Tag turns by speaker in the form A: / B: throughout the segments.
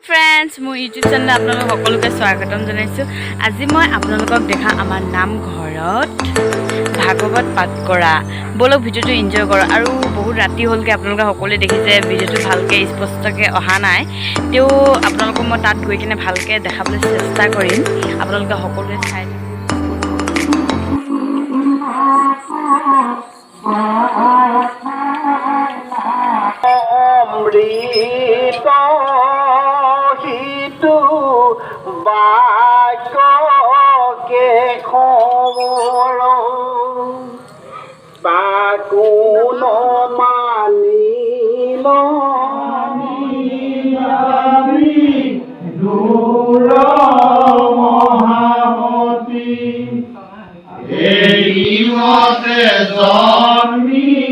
A: Friends मोर YouTube channel आपलोक सकलोके स्वागतम जनाइছো। আজি মই আপোনালোকক দেখা আমাৰ নামঘৰত ভাগৱত পাঠ কৰা। বলক ভিডিওটো এনজয় কৰক। আৰু বহুত ৰাতি হলকে আপোনালোকে সকলোৱে দেখিছে ভিডিওটো ভালকে স্পষ্টকে অহা নাই, তেও আপোনালোকক মই তাত গৈ কিনে ভালকে দেখাবলৈ চেষ্টা কৰিম। আপোনালোকে সকলোৱে চাই
B: অমৃত হিতু বাক্যকে খবৰ তাকো নমানিল দূৰ মহামতি এই মতে জন্মিয়া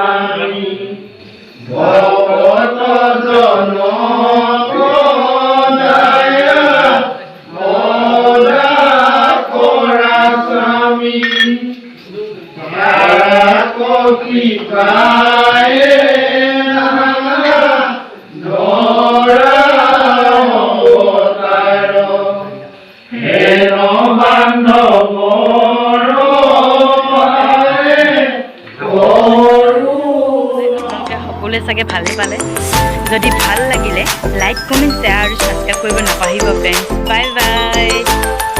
B: আমি ভগত জন কৰা স্বামী কৃপায় ধৰা অৱতাৰ হেৰ বান্ধৱৰ
A: আপোনালোকে সকলোৱে চাগে ভালেই পালে যদি ভাল লাগিলে লাইক কমেণ্ট শ্বেয়াৰ আৰু ছাবস্ক্ৰাইব কৰিব নাপাহৰিব ফ্ৰেণ্ডছ বাই বাই